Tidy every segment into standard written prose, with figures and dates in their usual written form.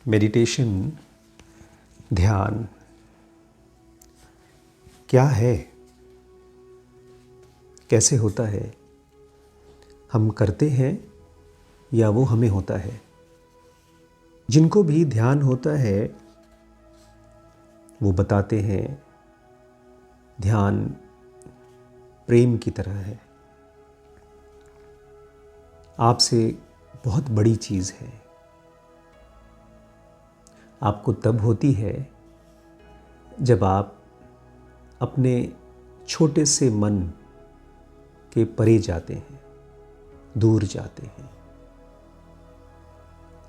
Meditation, ध्यान क्या है, कैसे होता है, हम करते हैं या वो हमें होता है। जिनको भी ध्यान होता है वो बताते हैं ध्यान प्रेम की तरह है, आपसे बहुत बड़ी चीज़ है। आपको तब होती है जब आप अपने छोटे से मन के परे जाते हैं, दूर जाते हैं।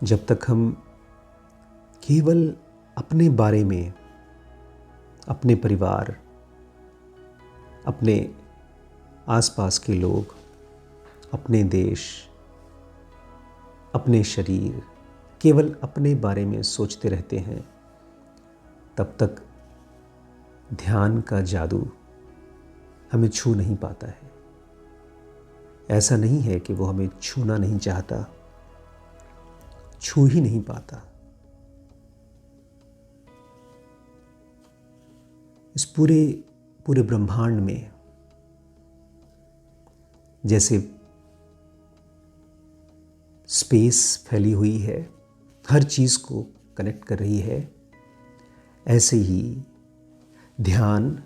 जब तक हम केवल अपने बारे में, अपने परिवार, अपने आसपास के लोग, अपने देश, अपने शरीर, केवल अपने बारे में सोचते रहते हैं, तब तक ध्यान का जादू हमें छू नहीं पाता है। ऐसा नहीं है कि वो हमें छूना नहीं चाहता, छू ही नहीं पाता। इस पूरे ब्रह्मांड में जैसे स्पेस फैली हुई है, हर चीज़ को कनेक्ट कर रही है, ऐसे ही ध्यान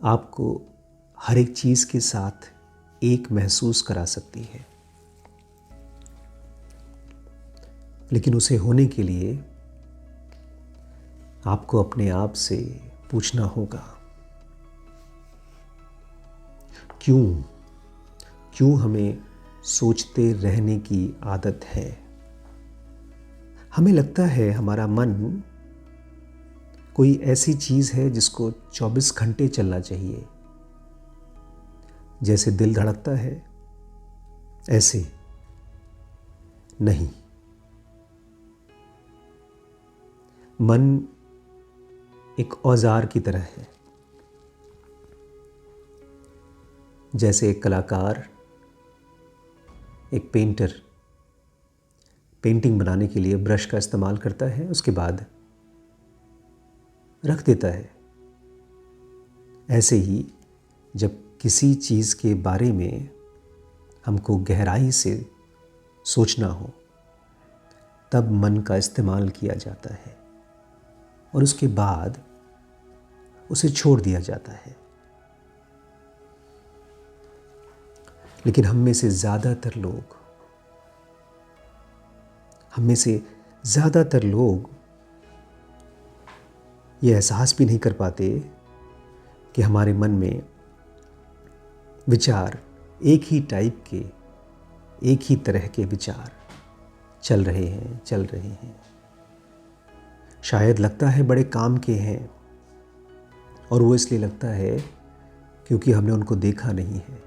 आपको हर एक चीज़ के साथ एक महसूस करा सकती है। लेकिन उसे होने के लिए आपको अपने आप से पूछना होगा, क्यों हमें सोचते रहने की आदत है। हमें लगता है हमारा मन कोई ऐसी चीज़ है जिसको 24 घंटे चलना चाहिए। जैसे दिल धड़कता है ऐसे नहीं। मन एक औजार की तरह है। जैसे एक कलाकार, एक पेंटर पेंटिंग बनाने के लिए ब्रश का इस्तेमाल करता है, उसके बाद रख देता है। ऐसे ही जब किसी चीज़ के बारे में हमको गहराई से सोचना हो, तब मन का इस्तेमाल किया जाता है और उसके बाद उसे छोड़ दिया जाता है। लेकिन हम में से ज़्यादातर लोग ये एहसास भी नहीं कर पाते कि हमारे मन में विचार एक ही टाइप के, एक ही तरह के विचार चल रहे हैं। शायद लगता है बड़े काम के हैं, और वो इसलिए लगता है क्योंकि हमने उनको देखा नहीं है।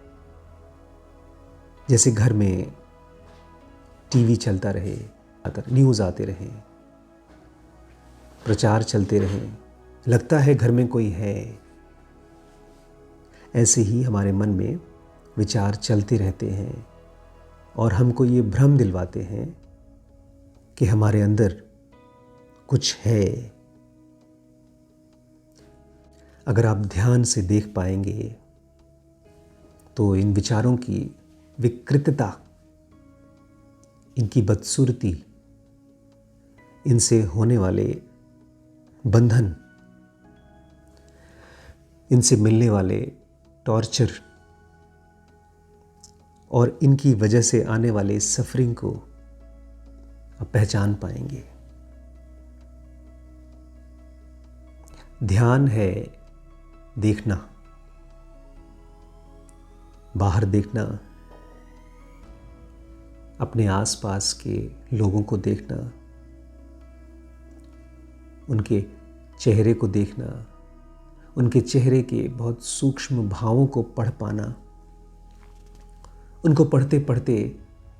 जैसे घर में टीवी चलता रहे, न्यूज़ आते रहे, प्रचार चलते रहे, लगता है घर में कोई है। ऐसे ही हमारे मन में विचार चलते रहते हैं और हमको ये भ्रम दिलवाते हैं कि हमारे अंदर कुछ है। अगर आप ध्यान से देख पाएंगे तो इन विचारों की विकृतता, इनकी बदसूरती, इनसे होने वाले बंधन, इनसे मिलने वाले टॉर्चर और इनकी वजह से आने वाले सफरिंग को आप पहचान पाएंगे। ध्यान है देखना, बाहर देखना, अपने आसपास के लोगों को देखना, उनके चेहरे को देखना, उनके चेहरे के बहुत सूक्ष्म भावों को पढ़ पाना, उनको पढ़ते पढ़ते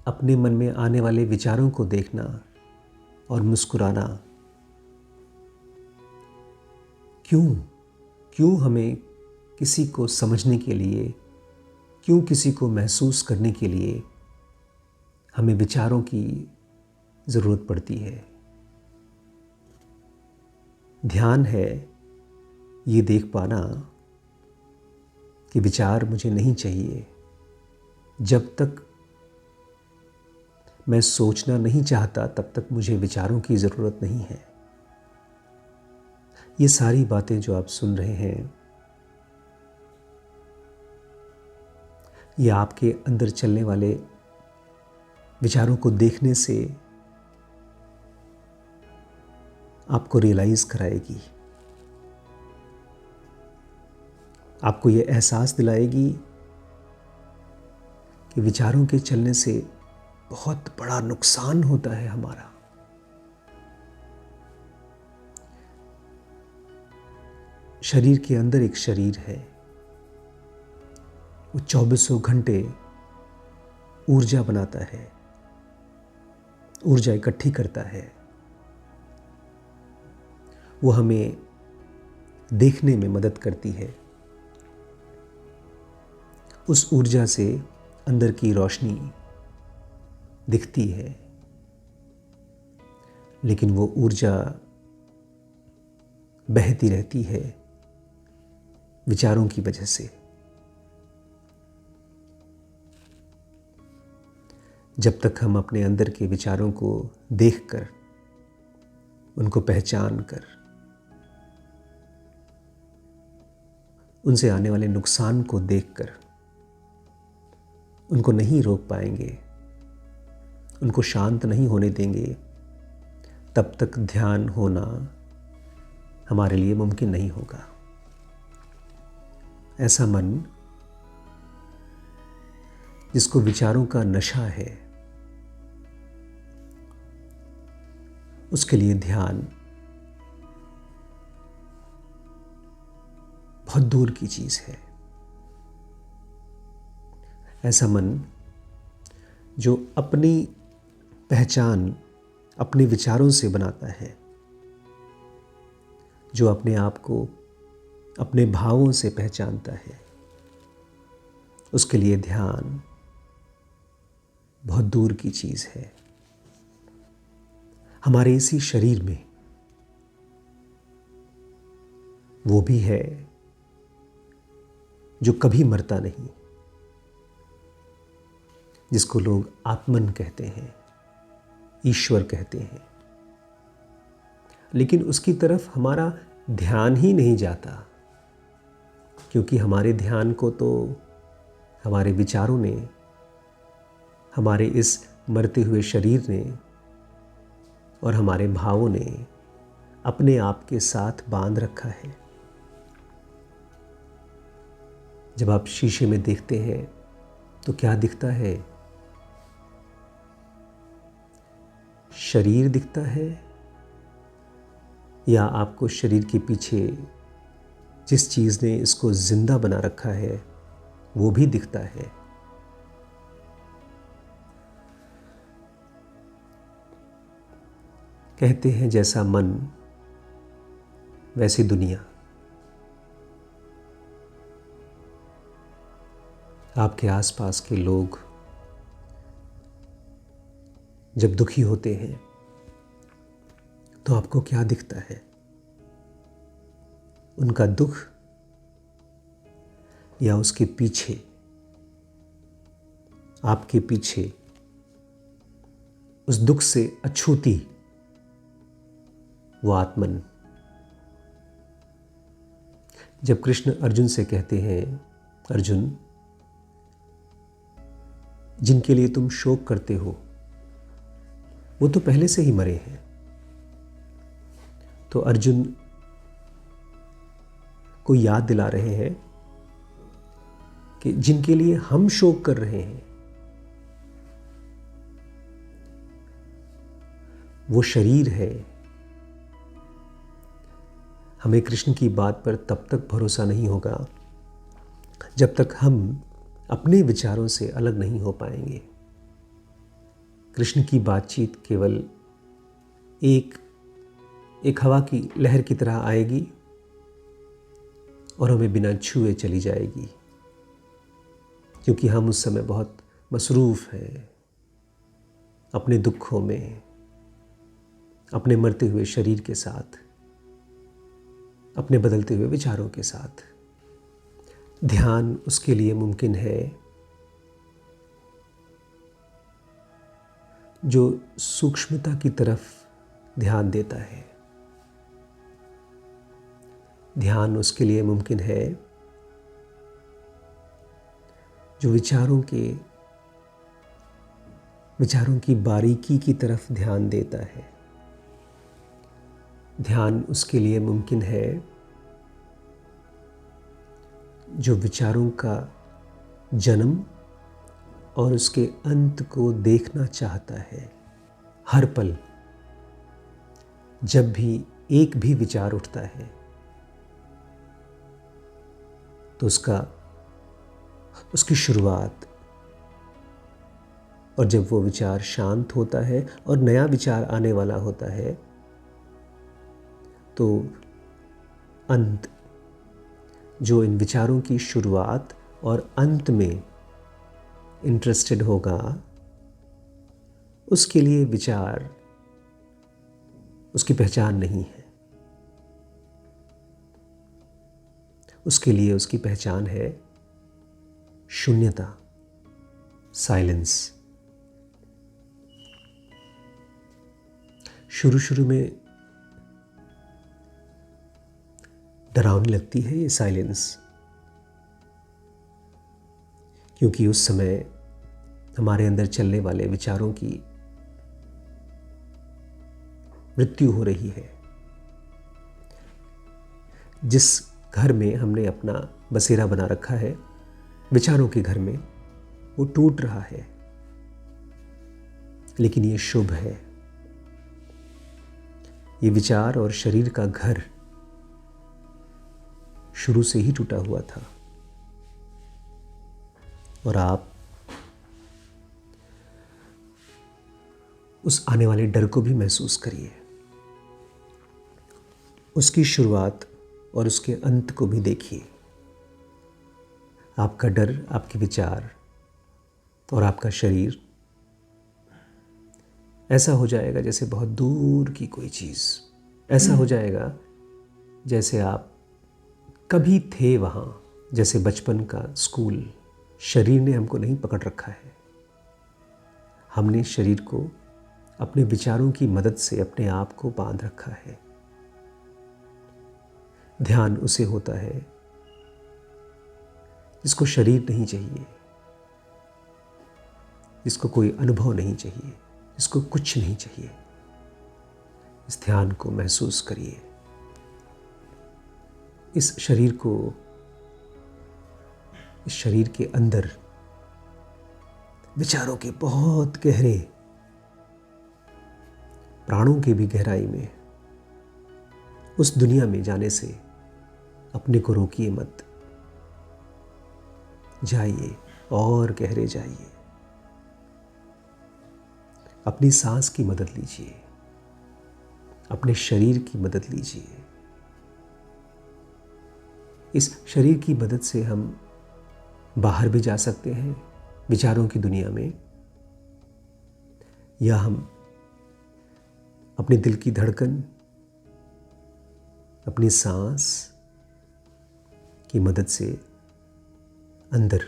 अपने मन में आने वाले विचारों को देखना और मुस्कुराना। क्यों हमें किसी को समझने के लिए, क्यों किसी को महसूस करने के लिए हमें विचारों की ज़रूरत पड़ती है। ध्यान है ये देख पाना कि विचार मुझे नहीं चाहिए। जब तक मैं सोचना नहीं चाहता तब तक मुझे विचारों की ज़रूरत नहीं है। ये सारी बातें जो आप सुन रहे हैं, ये आपके अंदर चलने वाले विचारों को देखने से आपको रियलाइज़ कराएगी, आपको ये एहसास दिलाएगी कि विचारों के चलने से बहुत बड़ा नुकसान होता है हमारा। शरीर के अंदर एक शरीर है, वो 24 घंटे ऊर्जा बनाता है, ऊर्जा इकट्ठी करता है। वो हमें देखने में मदद करती है। उस ऊर्जा से अंदर की रोशनी दिखती है, लेकिन वो ऊर्जा बहती रहती है विचारों की वजह से। जब तक हम अपने अंदर के विचारों को देखकर, उनको पहचान कर, उनसे आने वाले नुकसान को देखकर उनको नहीं रोक पाएंगे, उनको शांत नहीं होने देंगे, तब तक ध्यान होना हमारे लिए मुमकिन नहीं होगा। ऐसा मन जिसको विचारों का नशा है, उसके लिए ध्यान बहुत दूर की चीज़ है। ऐसा मन जो अपनी पहचान अपने विचारों से बनाता है, जो अपने आप को अपने भावों से पहचानता है, उसके लिए ध्यान बहुत दूर की चीज़ है। हमारे इसी शरीर में वो भी है जो कभी मरता नहीं, जिसको लोग आत्मन कहते हैं, ईश्वर कहते हैं। लेकिन उसकी तरफ हमारा ध्यान ही नहीं जाता, क्योंकि हमारे ध्यान को तो हमारे विचारों ने, हमारे इस मरते हुए शरीर ने और हमारे भावों ने अपने आप के साथ बांध रखा है। जब आप शीशे में देखते हैं तो क्या दिखता है? शरीर दिखता है, या आपको शरीर के पीछे जिस चीज़ ने इसको जिंदा बना रखा है वो भी दिखता है? कहते हैं जैसा मन वैसी दुनिया। आपके आसपास के लोग जब दुखी होते हैं तो आपको क्या दिखता है? उनका दुख, या उसके पीछे, आपके पीछे उस दुख से अछूती वो आत्मन? जब कृष्ण अर्जुन से कहते हैं, अर्जुन, जिनके लिए तुम शोक करते हो वो तो पहले से ही मरे हैं, तो अर्जुन को याद दिला रहे हैं कि जिनके लिए हम शोक कर रहे हैं वो शरीर है। हमें कृष्ण की बात पर तब तक भरोसा नहीं होगा जब तक हम अपने विचारों से अलग नहीं हो पाएंगे। कृष्ण की बातचीत केवल एक हवा की लहर की तरह आएगी और हमें बिना छुए चली जाएगी, क्योंकि हम उस समय बहुत मसरूफ़ हैं अपने दुखों में, अपने मरते हुए शरीर के साथ, अपने बदलते हुए विचारों के साथ। ध्यान उसके लिए मुमकिन है जो सूक्ष्मता की तरफ ध्यान देता है। ध्यान उसके लिए मुमकिन है जो विचारों की बारीकी की तरफ ध्यान देता है। ध्यान उसके लिए मुमकिन है जो विचारों का जन्म और उसके अंत को देखना चाहता है। हर पल जब भी एक भी विचार उठता है तो उसकी शुरुआत, और जब वो विचार शांत होता है और नया विचार आने वाला होता है तो अंत, जो इन विचारों की शुरुआत और अंत में इंटरेस्टेड होगा, उसके लिए विचार उसकी पहचान नहीं है। उसके लिए उसकी पहचान है शून्यता, साइलेंस। शुरू में डरावनी लगती है ये साइलेंस, क्योंकि उस समय हमारे अंदर चलने वाले विचारों की मृत्यु हो रही है। जिस घर में हमने अपना बसेरा बना रखा है, विचारों के घर में, वो टूट रहा है। लेकिन ये शुभ है। ये विचार और शरीर का घर शुरू से ही टूटा हुआ था, और आप उस आने वाले डर को भी महसूस करिए। उसकी शुरुआत और उसके अंत को भी देखिए। आपका डर, आपके विचार और आपका शरीर ऐसा हो जाएगा जैसे बहुत दूर की कोई चीज़। ऐसा हो जाएगा जैसे आप कभी थे वहाँ, जैसे बचपन का स्कूल। शरीर ने हमको नहीं पकड़ रखा है, हमने शरीर को अपने विचारों की मदद से अपने आप को बांध रखा है। ध्यान उसे होता है जिसको शरीर नहीं चाहिए, जिसको कोई अनुभव नहीं चाहिए, जिसको कुछ नहीं चाहिए। इस ध्यान को महसूस करिए। इस शरीर के अंदर विचारों के बहुत गहरे, प्राणों की भी गहराई में, उस दुनिया में जाने से अपने को रोकिए मत। जाइए और गहरे जाइए। अपनी सांस की मदद लीजिए, अपने शरीर की मदद लीजिए। इस शरीर की मदद से हम बाहर भी जा सकते हैं विचारों की दुनिया में, या हम अपने दिल की धड़कन, अपनी सांस की मदद से अंदर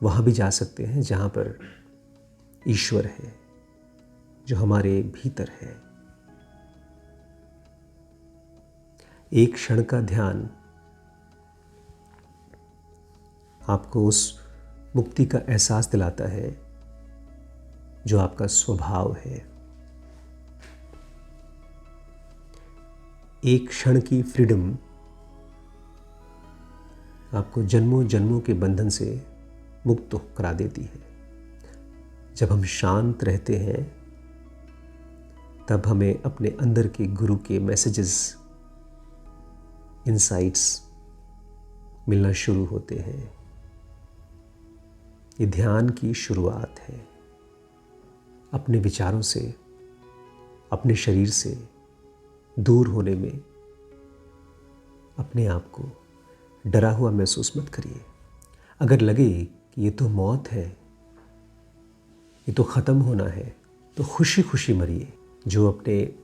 वहाँ भी जा सकते हैं जहाँ पर ईश्वर है, जो हमारे भीतर है। एक क्षण का ध्यान आपको उस मुक्ति का एहसास दिलाता है जो आपका स्वभाव है। एक क्षण की फ्रीडम आपको जन्मों जन्मों के बंधन से मुक्त करा देती है। जब हम शांत रहते हैं तब हमें अपने अंदर के गुरु के मैसेजेस, इनसाइट्स मिलना शुरू होते हैं। ये ध्यान की शुरुआत है। अपने विचारों से, अपने शरीर से दूर होने में अपने आप को डरा हुआ महसूस मत करिए। अगर लगे कि ये तो मौत है, ये तो ख़त्म होना है, तो खुशी खुशी मरिए। जो अपने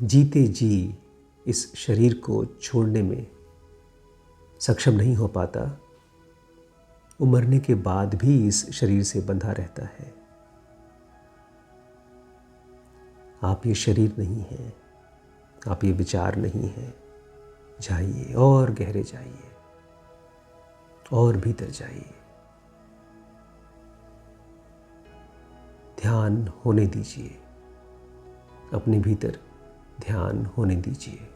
जीते जी इस शरीर को छोड़ने में सक्षम नहीं हो पाता, वो मरने के बाद भी इस शरीर से बंधा रहता है। आप ये शरीर नहीं हैं, आप ये विचार नहीं हैं। जाइए और गहरे जाइए और भीतर जाइए। ध्यान होने दीजिए, अपने भीतर ध्यान होने दीजिए।